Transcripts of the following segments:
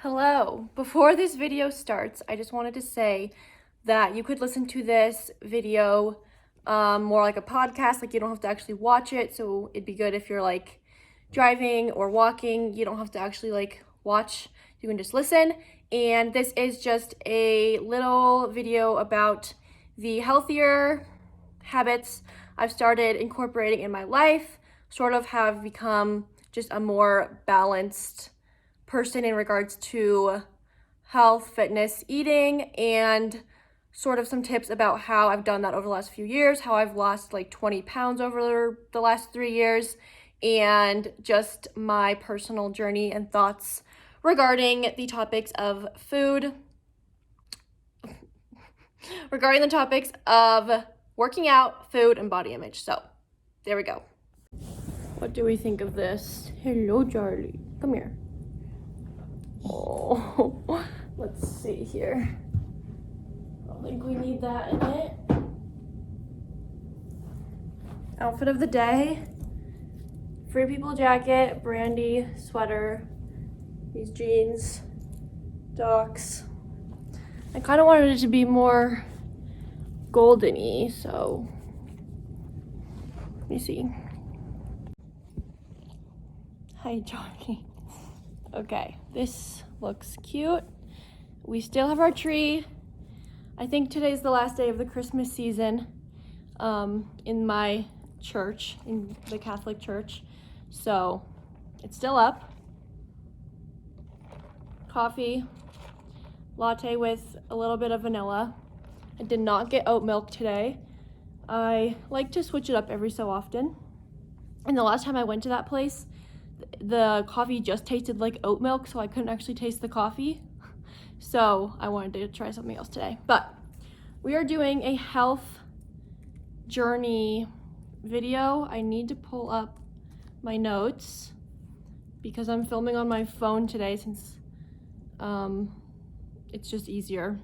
Hello. Before this video starts, I just wanted to say that you could listen to this video more like a podcast, like you don't have to actually watch it. So it'd be good if you're like driving or walking, you don't have to actually like watch, you can just listen. And this is just a little video about the healthier habits I've started incorporating in my life, sort of have become just a more balanced person in regards to health, fitness, eating, and sort of some tips about how I've done that over the last few years, how I've lost like 20 pounds over the last 3 years, and just my personal journey and thoughts regarding the topics of food, regarding the topics of working out, food, and body image. So there we go. What do we think of this? Hello, Charlie. Come here. Oh, let's see here. I don't think we need that in it. Outfit of the day. Free People jacket, brandy, sweater, these jeans, Docs. I kind of wanted it to be more golden-y, so let me see. Hi, Johnny. Okay, this looks cute. We still have our tree. I think today's the last day of the Christmas season in my church, in the Catholic church. So it's still up. Coffee, latte with a little bit of vanilla. I did not get oat milk today. I like to switch it up every so often. And the last time I went to that place, the coffee just tasted like oat milk, so I couldn't actually taste the coffee. So I wanted to try something else today. But we are doing a health journey video. I need to pull up my notes because I'm filming on my phone today since it's just easier.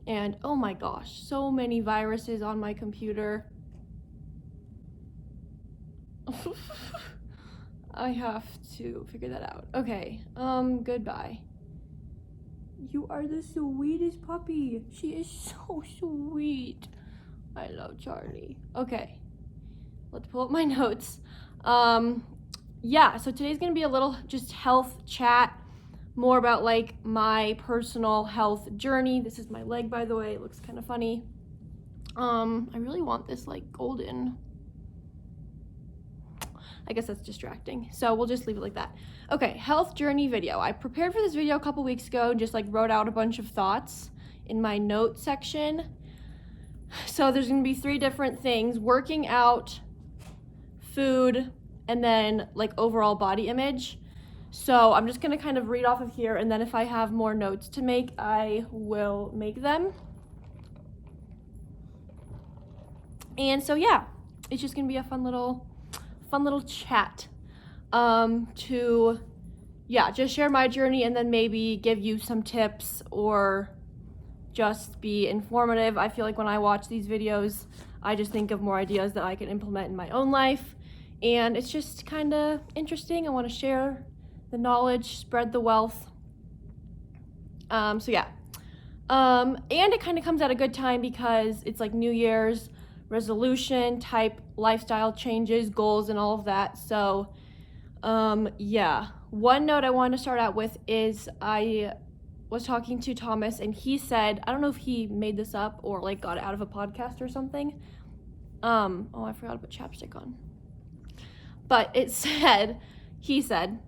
And oh my gosh, so many viruses on my computer. I have to figure that out. Okay, goodbye. You are the sweetest puppy. She is so sweet. I love Charlie. Okay, let's pull up my notes. Yeah, so today's gonna be a little just health chat, more about like my personal health journey. This is my leg, by the way. It looks kind of funny. I really want this like golden. I guess that's distracting. So we'll just leave it like that. Okay, health journey video. I prepared for this video a couple weeks ago and just like wrote out a bunch of thoughts in my note section. So there's gonna be 3 different things: working out, food, and then like overall body image. So I'm just gonna kind of read off of here, and then if I have more notes to make, I will make them. And so yeah, it's just gonna be a fun little chat to just share my journey and then maybe give you some tips or just be informative. I feel like when I watch these videos, I just think of more ideas that I can implement in my own life, and it's just kind of interesting. I want to share the knowledge, spread the wealth. And it kind of comes at a good time because it's like New Year's resolution type lifestyle changes, goals, and all of that. So one note I want to start out with is I was talking to Thomas, and he said, I don't know if he made this up or like got it out of a podcast or something. I forgot to put chapstick on. But he said,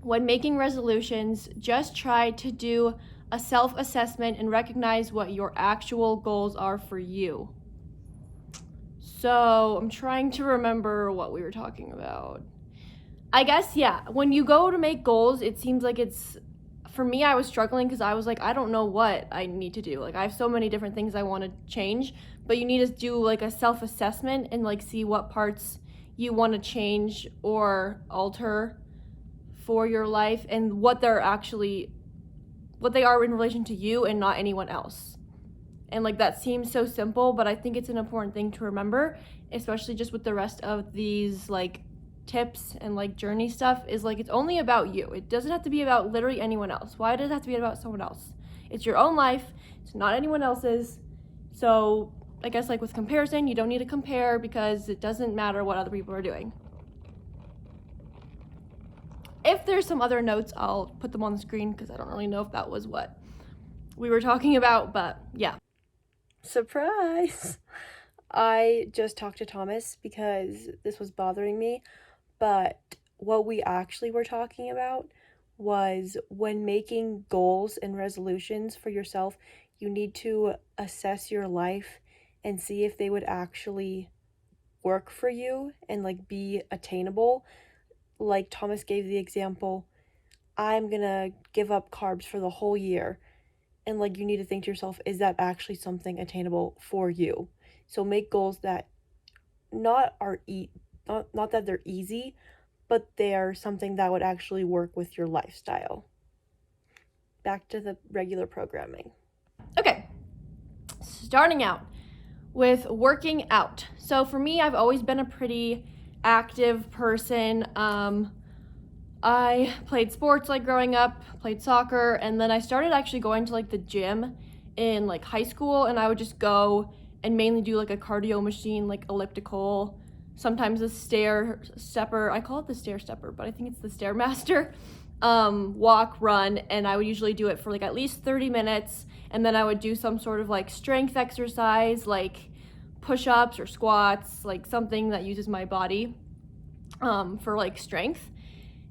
when making resolutions, just try to do a self-assessment and recognize what your actual goals are for you. So I'm trying to remember what we were talking about. I guess, when you go to make goals, it seems like for me, I was struggling because I was like, I don't know what I need to do. Like, I have so many different things I want to change, but you need to do like a self-assessment and like see what parts you want to change or alter for your life and what they are in relation to you and not anyone else. And like that seems so simple, but I think it's an important thing to remember, especially just with the rest of these like tips and like journey stuff is like it's only about you. It doesn't have to be about literally anyone else. Why does it have to be about someone else? It's your own life. It's not anyone else's. So I guess like with comparison, you don't need to compare because it doesn't matter what other people are doing. If there's some other notes, I'll put them on the screen because I don't really know if that was what we were talking about, but yeah. Surprise! I just talked to Thomas because this was bothering me, but what we actually were talking about was when making goals and resolutions for yourself, you need to assess your life and see if they would actually work for you and like be attainable. Like Thomas gave the example, I'm gonna give up carbs for the whole year. And like you need to think to yourself, is that actually something attainable for you? So make goals that not that they're easy, but they're something that would actually work with your lifestyle. Back to the regular programming. Okay, starting out with working out. So for me, I've always been a pretty active person. I played sports like growing up, played soccer, and then I started actually going to like the gym in like high school, and I would just go and mainly do like a cardio machine, like elliptical, sometimes a stair stepper. I call it the stair stepper, but I think it's the stairmaster. Walk, run, and I would usually do it for like at least 30 minutes, and then I would do some sort of like strength exercise, like push-ups or squats, like something that uses my body for like strength.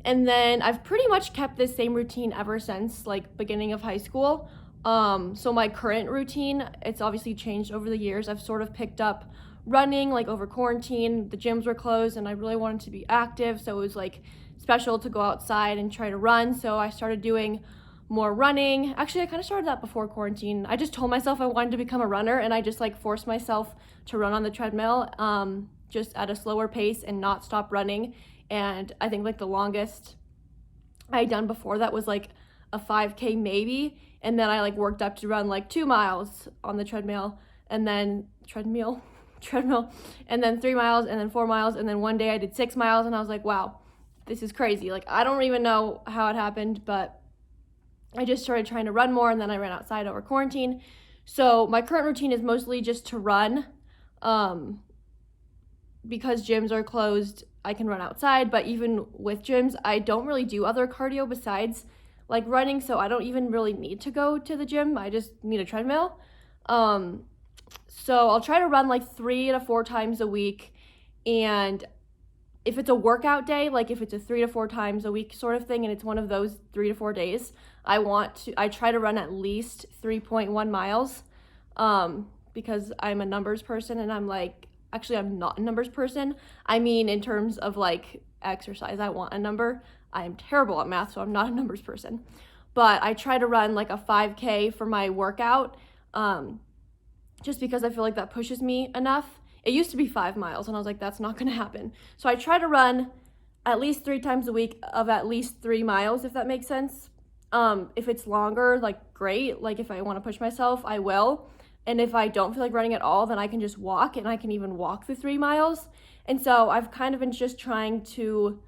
And then I've pretty much kept this same routine ever since like beginning of high school. So my current routine, it's obviously changed over the years. I've sort of picked up running like over quarantine. The gyms were closed and I really wanted to be active, so it was like special to go outside and try to run. So I started doing more running. Actually, I kind of started that before quarantine. I just told myself I wanted to become a runner, and I just like forced myself to run on the treadmill just at a slower pace and not stop running. And I think like the longest I had done before that was like a 5K maybe. And then I like worked up to run like 2 miles on the treadmill, and then treadmill, and then 3 miles, and then 4 miles. And then one day I did 6 miles, and I was like, wow, this is crazy. Like, I don't even know how it happened, but I just started trying to run more, and then I ran outside over quarantine. So my current routine is mostly just to run. Because gyms are closed, I can run outside, but even with gyms, I don't really do other cardio besides like running, so I don't even really need to go to the gym. I just need a treadmill. So I'll try to run like 3 to 4 times a week, and if it's a workout day, like if it's a 3 to 4 times a week sort of thing, and it's one of those 3 to 4 days, I try to run at least 3.1 miles, because I'm a numbers person, and I'm not a numbers person. I mean, in terms of like exercise, I want a number. I am terrible at math, so I'm not a numbers person. But I try to run like a 5K for my workout, just because I feel like that pushes me enough. It used to be 5 miles, and I was like, that's not gonna happen. So I try to run at least 3 times a week of at least 3 miles, if that makes sense. If it's longer, like great. Like if I want to push myself, I will. And if I don't feel like running at all, then I can just walk, and I can even walk the 3 miles. And so I've kind of been just trying to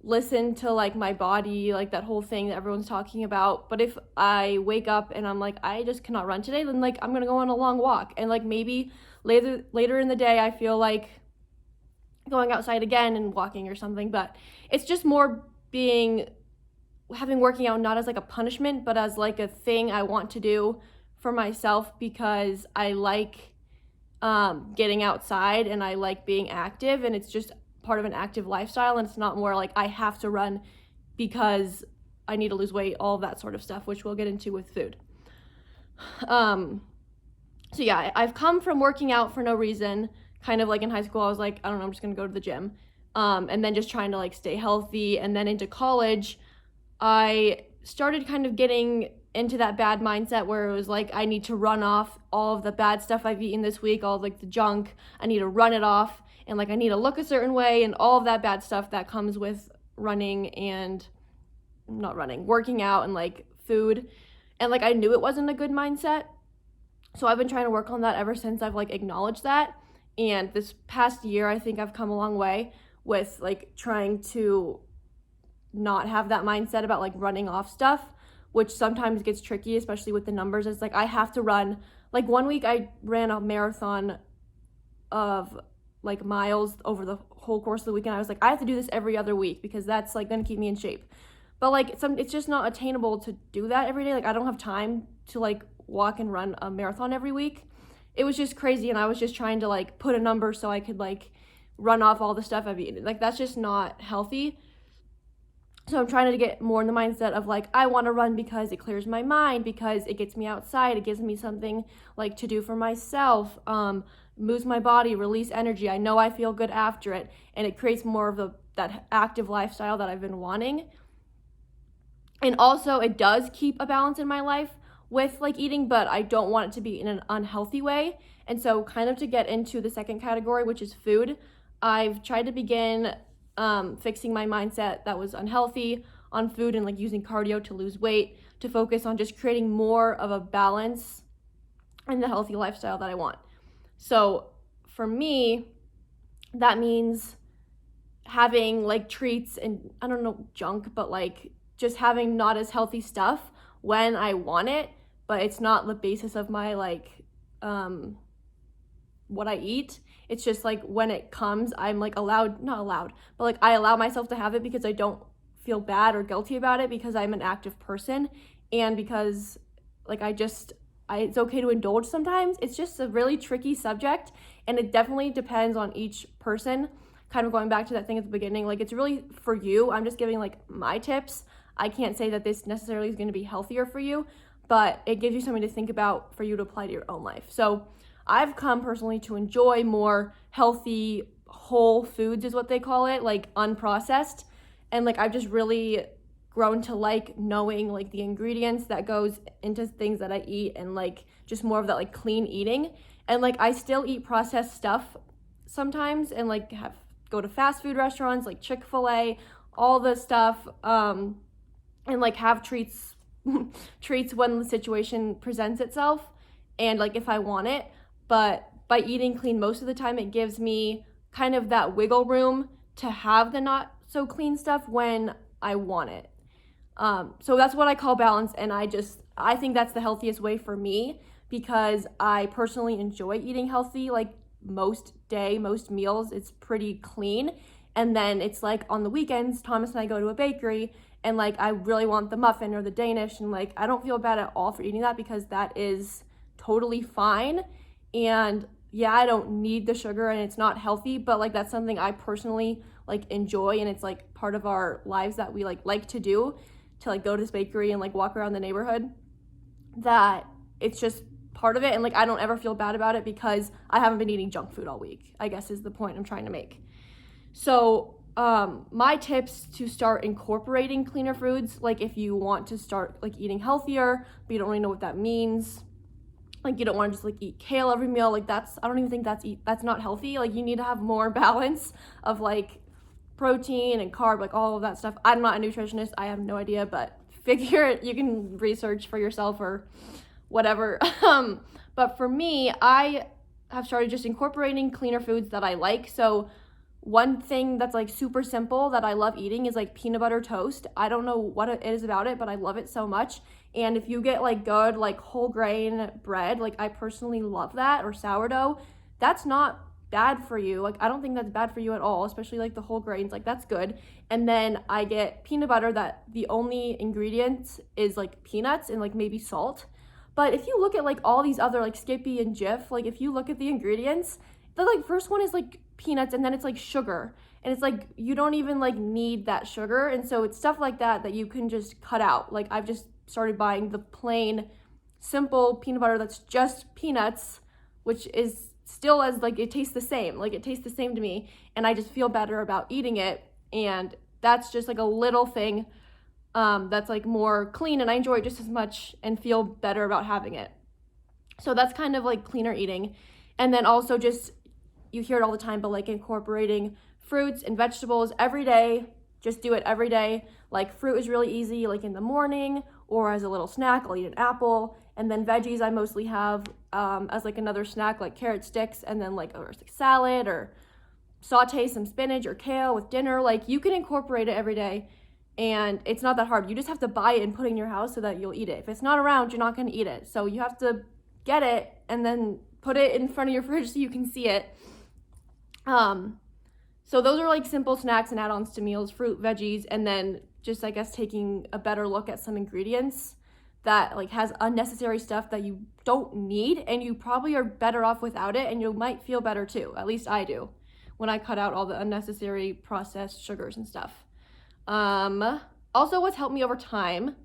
listen to like my body, like that whole thing that everyone's talking about. But if I wake up and I'm like, I just cannot run today, then like I'm gonna go on a long walk. And like maybe later in the day, I feel like going outside again and walking or something. But it's just more having working out not as like a punishment, but as like a thing I want to do for myself, because I like getting outside and I like being active, and it's just part of an active lifestyle, and it's not more like I have to run because I need to lose weight, all of that sort of stuff, which we'll get into with food. So yeah, I've come from working out for no reason, kind of like in high school, I was like, I don't know, I'm just gonna go to the gym, and then just trying to like stay healthy. And then into college, I started kind of getting into that bad mindset where it was like, I need to run off all of the bad stuff I've eaten this week, all of like the junk, I need to run it off, and like I need to look a certain way, and all of that bad stuff that comes with working out and like food. And like I knew it wasn't a good mindset, so I've been trying to work on that ever since I've like acknowledged that. And this past year, I think I've come a long way with like trying to not have that mindset about like running off stuff, which sometimes gets tricky, especially with the numbers. It's like I have to run, like one week I ran a marathon of like miles over the whole course of the weekend. I was like, I have to do this every other week because that's like gonna keep me in shape. But like it's just not attainable to do that every day. Like I don't have time to like walk and run a marathon every week. It was just crazy, and I was just trying to like put a number so I could like run off all the stuff I've eaten. Like that's just not healthy. So I'm trying to get more in the mindset of like, I want to run because it clears my mind, because it gets me outside, it gives me something like to do for myself, moves my body, release energy. I know I feel good after it, and it creates more of that active lifestyle that I've been wanting. And also it does keep a balance in my life with like eating, but I don't want it to be in an unhealthy way. And so kind of to get into the second category, which is food, I've tried to begin fixing my mindset that was unhealthy on food and like using cardio to lose weight, to focus on just creating more of a balance in the healthy lifestyle that I want. So for me, that means having like treats and I don't know, junk, but like just having not as healthy stuff when I want it, but it's not the basis of my like what I eat. It's just like when it comes, I'm like not allowed, but like I allow myself to have it because I don't feel bad or guilty about it, because I'm an active person, and because like it's okay to indulge sometimes. It's just a really tricky subject, and it definitely depends on each person. Kind of going back to that thing at the beginning, like it's really for you. I'm just giving like my tips. I can't say that this necessarily is going to be healthier for you, but it gives you something to think about for you to apply to your own life. So I've come personally to enjoy more healthy, whole foods is what they call it, like unprocessed. And like I've just really grown to like knowing like the ingredients that goes into things that I eat, and like just more of that like clean eating. And like I still eat processed stuff sometimes, and like go to fast food restaurants like Chick-fil-A, all the stuff, and like have treats when the situation presents itself, and like if I want it. But by eating clean most of the time, it gives me kind of that wiggle room to have the not so clean stuff when I want it. So that's what I call balance, and I think that's the healthiest way for me, because I personally enjoy eating healthy. Like most meals, it's pretty clean. And then it's like on the weekends, Thomas and I go to a bakery, and like I really want the muffin or the Danish, and like I don't feel bad at all for eating that, because that is totally fine. And yeah, I don't need the sugar, and it's not healthy, but like that's something I personally like enjoy, and it's like part of our lives that we like to do, to like go to this bakery and like walk around the neighborhood, that it's just part of it. And like I don't ever feel bad about it because I haven't been eating junk food all week, I guess is the point I'm trying to make. So my tips to start incorporating cleaner foods, like if you want to start like eating healthier but you don't really know what that means, like you don't want to just like eat kale every meal, like I don't even think that's not healthy. Like you need to have more balance of like protein and carb, like all of that stuff. I'm not a nutritionist, I have no idea, but figure it, you can research for yourself or whatever. But for me, I have started just incorporating cleaner foods that I like. So one thing that's like super simple that I love eating is like peanut butter toast. I don't know what it is about it, but I love it so much. And if you get like good like whole grain bread, like I personally love that, or sourdough, that's not bad for you. Like I don't think that's bad for you at all, especially like the whole grains, like that's good. And then I get peanut butter that the only ingredient is like peanuts and like maybe salt. But if you look at like all these other like Skippy and Jif, like if you look at the ingredients, the like first one is like peanuts, and then it's like sugar, and it's like you don't even like need that sugar. And so it's stuff like that you can just cut out. Like I've just started buying the plain simple peanut butter that's just peanuts, which is still as like it tastes the same, to me, and I just feel better about eating it. And that's just like a little thing that's like more clean, and I enjoy it just as much and feel better about having it. So that's kind of like cleaner eating. And then also just, you hear it all the time, but like incorporating fruits and vegetables every day. Just do it every day. Like fruit is really easy, like in the morning or as a little snack. I'll eat an apple. And then veggies I mostly have as like another snack, like carrot sticks, and then like a salad or saute some spinach or kale with dinner. Like, you can incorporate it every day, and it's not that hard. You just have to buy it and put it in your house so that you'll eat it. If it's not around, you're not going to eat it. So you have to get it and then put it in front of your fridge so you can see it. So those are like simple snacks and add-ons to meals, fruit, veggies, and then just, I guess, taking a better look at some ingredients that like has unnecessary stuff that you don't need, and you probably are better off without it, and you might feel better too. At least I do when I cut out all the unnecessary processed sugars and stuff. Also, what's helped me over time,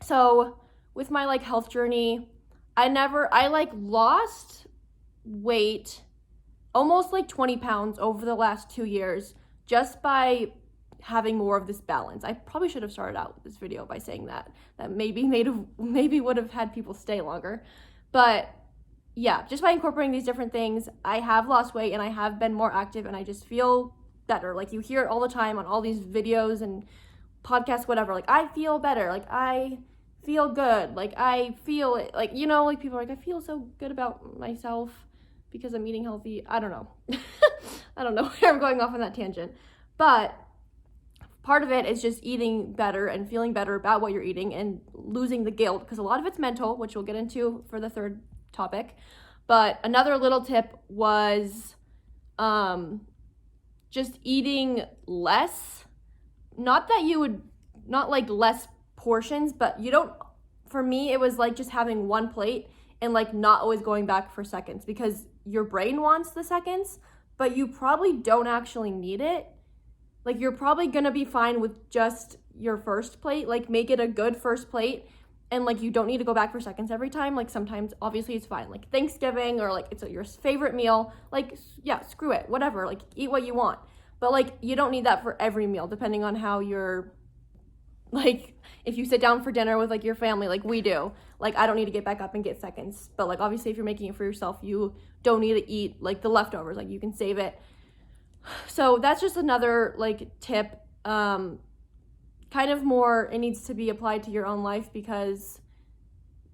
so with my like health journey, I like lost weight almost like 20 pounds over the last 2 years just by having more of this balance. I probably should have started out this video by saying that maybe would have had people stay longer. But yeah, just by incorporating these different things, I have lost weight and I have been more active, and I just feel better. Like, you hear it all the time on all these videos and podcasts, whatever. Like, I feel better. Like, I feel good. Like, I feel it. Like, you know, like people are like, I feel so good about myself because I'm eating healthy. I don't know. I don't know where I'm going off on that tangent. But part of it is just eating better and feeling better about what you're eating and losing the guilt, because a lot of it's mental, which we'll get into for the third topic. But another little tip was just eating less. Not like less portions, but for me, it was like just having one plate and like not always going back for seconds, because your brain wants the seconds, but you probably don't actually need it. Like, you're probably gonna be fine with just your first plate. Like, make it a good first plate, and like, you don't need to go back for seconds every time. Like, sometimes obviously it's fine, like Thanksgiving or like it's your favorite meal. Like, yeah, screw it, whatever, like eat what you want. But like, you don't need that for every meal, depending on how you're, like, if you sit down for dinner with like your family, like we do, like I don't need to get back up and get seconds. But like, obviously if you're making it for yourself, you don't need to eat like the leftovers, like you can save it. So that's just another like tip. Kind of more, it needs to be applied to your own life, because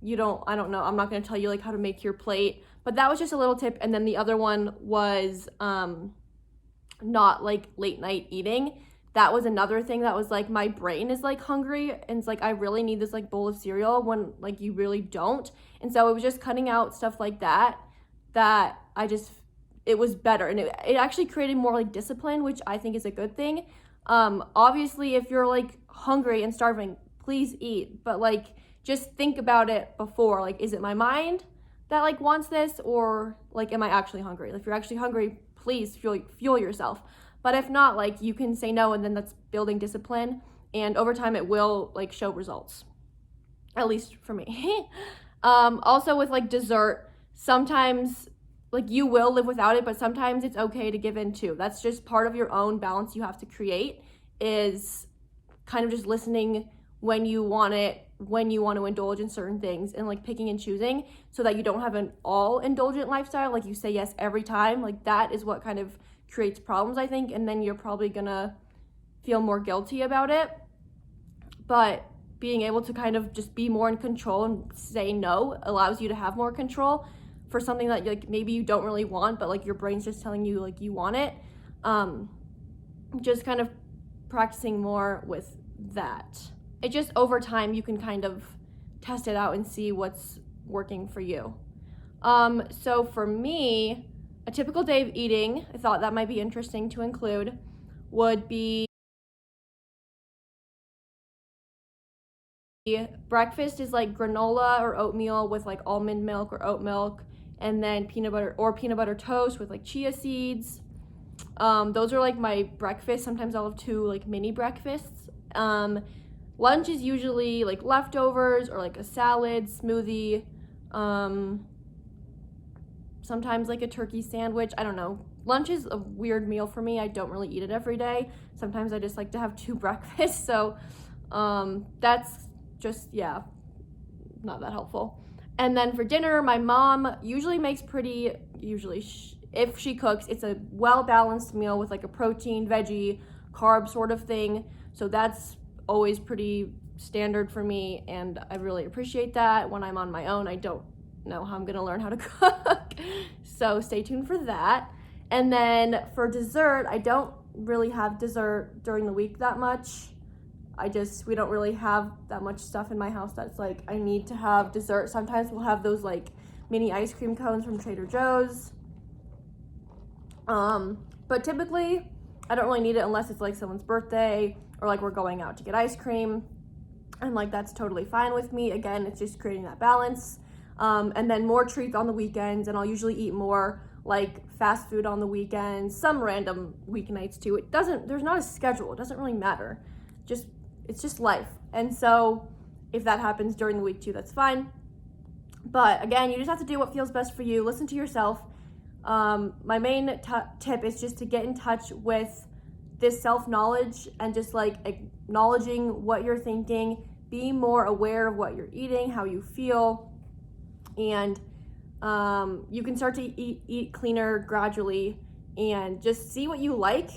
I don't know, I'm not going to tell you like how to make your plate, but that was just a little tip. And then the other one was not like late night eating. That was another thing that was like, my brain is like hungry, and it's like I really need this like bowl of cereal when like you really don't. And so it was just cutting out stuff like that it was better, and it actually created more like discipline, which I think is a good thing. Obviously if you're like hungry and starving, please eat, but like just think about it before. Like, is it my mind that like wants this, or like am I actually hungry? Like, if you're actually hungry, please fuel yourself. But if not, like, you can say no, and then that's building discipline, and over time it will like show results, at least for me. Also with like dessert, sometimes like you will live without it, but sometimes it's okay to give in too. That's just part of your own balance you have to create, is kind of just listening when you want it, when you want to indulge in certain things, and like picking and choosing, so that you don't have an all indulgent lifestyle. Like, you say yes every time. Like, that is what kind of creates problems, I think, and then you're probably gonna feel more guilty about it. But being able to kind of just be more in control and say no allows you to have more control for something that like maybe you don't really want, but like your brain's just telling you like you want it. Just kind of practicing more with that. It just, over time, you can kind of test it out and see what's working for you. So for me, a typical day of eating, I thought that might be interesting to include, would be breakfast is like granola or oatmeal with like almond milk or oat milk, and then peanut butter toast with like chia seeds. Those are like my breakfast. Sometimes I'll have 2 like mini breakfasts. Lunch is usually like leftovers or like a salad, smoothie, sometimes like a turkey sandwich. I don't know. Lunch is a weird meal for me. I don't really eat it every day. Sometimes I just like to have 2 breakfasts. So that's just, yeah, not that helpful. And then for dinner, my mom usually makes if she cooks, it's a well-balanced meal with like a protein, veggie, carb sort of thing. So that's always pretty standard for me, and I really appreciate that. When I'm on my own, I don't know how I'm gonna learn how to cook. So stay tuned for that. And then for dessert, I don't really have dessert during the week that much. We don't really have that much stuff in my house that's like, I need to have dessert. Sometimes we'll have those like mini ice cream cones from Trader Joe's. But typically I don't really need it unless it's like someone's birthday or like we're going out to get ice cream. And like, that's totally fine with me. Again, it's just creating that balance. And then more treats on the weekends, and I'll usually eat more like fast food on the weekends, some random weeknights too. There's not a schedule. It doesn't really matter. It's just life. And so if that happens during the week too, that's fine. But again, you just have to do what feels best for you. Listen to yourself. My main tip is just to get in touch with this self-knowledge and just like acknowledging what you're thinking, be more aware of what you're eating, how you feel, and you can start to eat cleaner gradually and just see what you like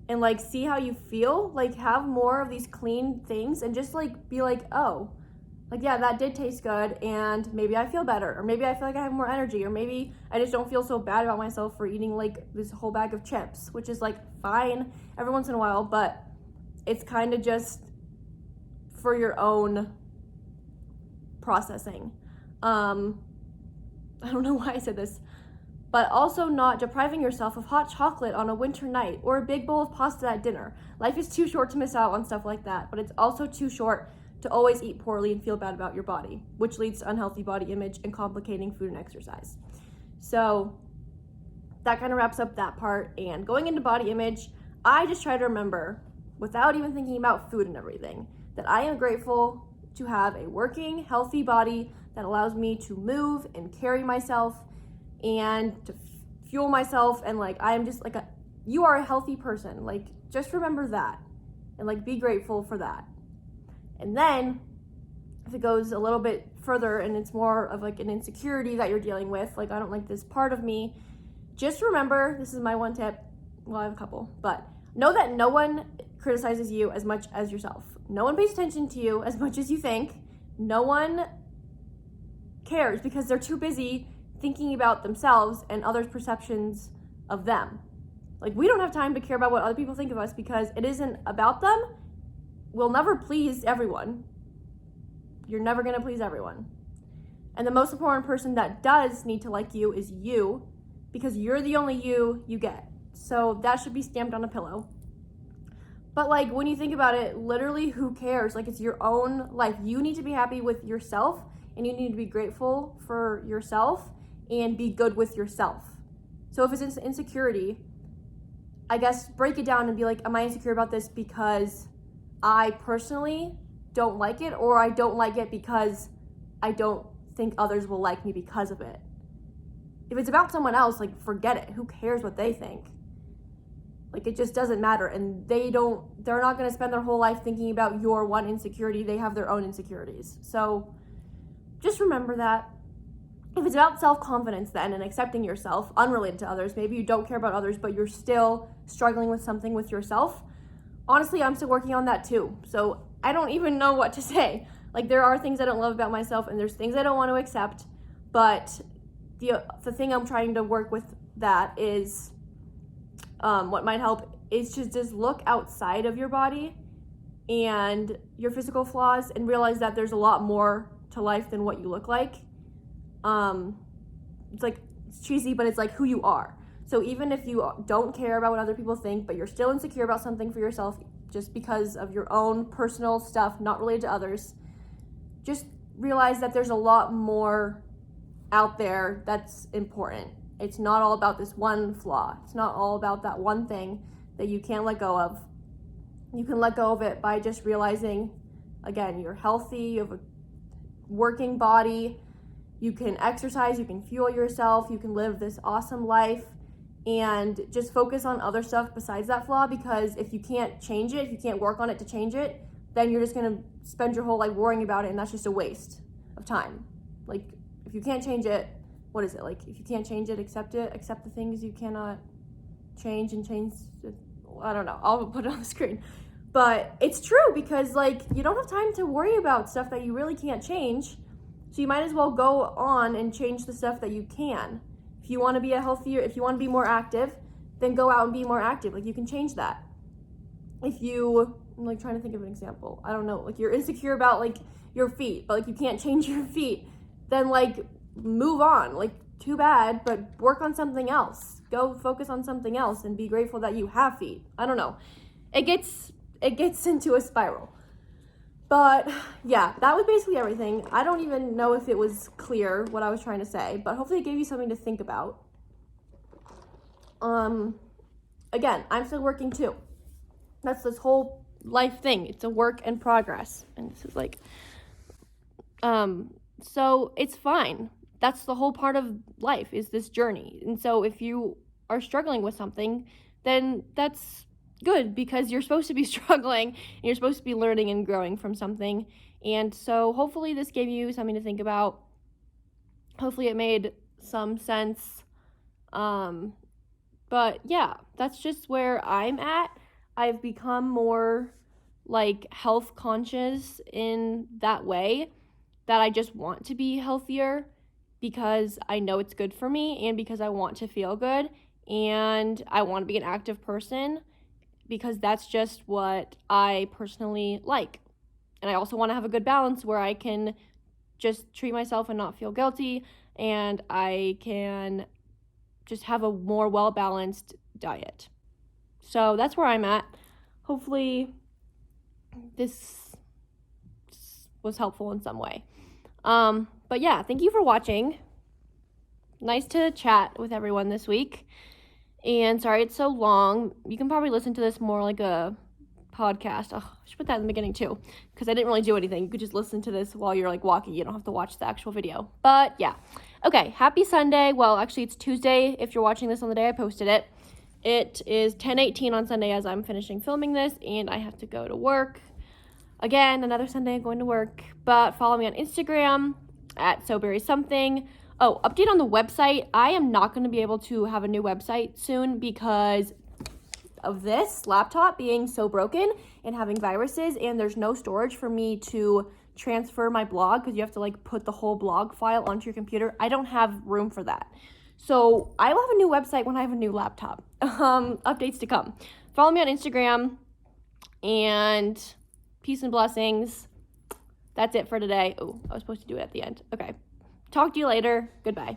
and like see how you feel, like have more of these clean things and just like be like, oh, like, yeah, that did taste good and maybe I feel better, or maybe I feel like I have more energy, or maybe I just don't feel so bad about myself for eating like this whole bag of chips, which is like fine every once in a while, but it's kind of just for your own processing. I don't know why I said this, but also not depriving yourself of hot chocolate on a winter night or a big bowl of pasta at dinner. Life is too short to miss out on stuff like that, but it's also too short to always eat poorly and feel bad about your body, which leads to unhealthy body image and complicating food and exercise. So that kind of wraps up that part. And going into body image, I just try to remember, without even thinking about food and everything, that I am grateful to have a working, healthy body that allows me to move and carry myself and to fuel myself. And like, I am just like you are a healthy person. Like, just remember that and like be grateful for that. And then if it goes a little bit further and it's more of like an insecurity that you're dealing with, like, I don't like this part of me, just remember, this is my one tip. Well, I have a couple, but know that no one criticizes you as much as yourself. No one pays attention to you as much as you think. No one cares because they're too busy thinking about themselves and others' perceptions of them. Like, we don't have time to care about what other people think of us because it isn't about them. We'll never please everyone. You're never gonna please everyone. And the most important person that does need to like you is you, because you're the only you get. So that should be stamped on a pillow. But like, when you think about it, literally, who cares? Like, it's your own life. You need to be happy with yourself, and you need to be grateful for yourself and be good with yourself. So if it's insecurity, I guess break it down and be like, am I insecure about this because I personally don't like it, or I don't like it because I don't think others will like me because of it? If it's about someone else, like, forget it. Who cares what they think? Like, it just doesn't matter. And they're not going to spend their whole life thinking about your one insecurity. They have their own insecurities. So just remember that. If it's about self-confidence then and accepting yourself, unrelated to others, maybe you don't care about others, but you're still struggling with something with yourself. Honestly, I'm still working on that too. So I don't even know what to say. Like, there are things I don't love about myself and there's things I don't want to accept, but the thing I'm trying to work with that is, what might help is to just look outside of your body and your physical flaws and realize that there's a lot more to life than what you look like. It's cheesy, but it's like who you are. So even if you don't care about what other people think, but you're still insecure about something for yourself just because of your own personal stuff, not related to others, just realize that there's a lot more out there that's important. It's not all about this one flaw. It's not all about that one thing that you can't let go of. You can let go of it by just realizing, again, you're healthy, you have a working body, you can exercise, you can fuel yourself, you can live this awesome life, and just focus on other stuff besides that flaw, because if you can't change it, if you can't work on it to change it, then you're just gonna spend your whole life worrying about it, and that's just a waste of time. Like, if you can't change it, what is it? Like, if you can't change it, accept the things you cannot change and change it. I don't know, I'll put it on the screen. But it's true, because like, you don't have time to worry about stuff that you really can't change. So you might as well go on and change the stuff that you can. If you want to be if you want to be more active, then go out and be more active. Like, you can change that. If you, I'm like trying to think of an example. I don't know, like you're insecure about like your feet, but like you can't change your feet, then like move on. Like, too bad, but work on something else. Go focus on something else and be grateful that you have feet. I don't know. It gets into a spiral. But yeah, that was basically everything. I don't even know if it was clear what I was trying to say, but hopefully it gave you something to think about. Again, I'm still working too. That's this whole life thing. It's a work in progress. And this is like, so it's fine. That's the whole part of life, is this journey. And so if you are struggling with something, then that's good, because you're supposed to be struggling and you're supposed to be learning and growing from something. And so hopefully this gave you something to think about. Hopefully it made some sense. But yeah, that's just where I'm at. I've become more like health conscious in that way, that I just want to be healthier because I know it's good for me, and because I want to feel good, and I want to be an active person because that's just what I personally like. And I also want to have a good balance where I can just treat myself and not feel guilty, and I can just have a more well-balanced diet. So that's where I'm at. Hopefully this was helpful in some way. But yeah, thank you for watching. Nice to chat with everyone this week. And sorry it's so long. You can probably listen to this more like a podcast. Oh, I should put that in the beginning too, because I didn't really do anything. You could just listen to this while you're like walking. You don't have to watch the actual video. But yeah. Okay, happy Sunday. Well, actually it's Tuesday if you're watching this on the day I posted it. It is 10:18 on Sunday as I'm finishing filming this, and I have to go to work. Again, another Sunday going to work. But follow me on Instagram at soberrysomething. Oh, update on the website. I am not going to be able to have a new website soon because of this laptop being so broken and having viruses, and there's no storage for me to transfer my blog, because you have to like put the whole blog file onto your computer. I don't have room for that. So I will have a new website when I have a new laptop. Updates to come. Follow me on Instagram, and peace and blessings. That's it for today. Oh, I was supposed to do it at the end. Okay. Talk to you later. Goodbye.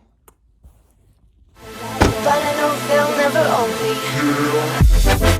But I know they'll never own me.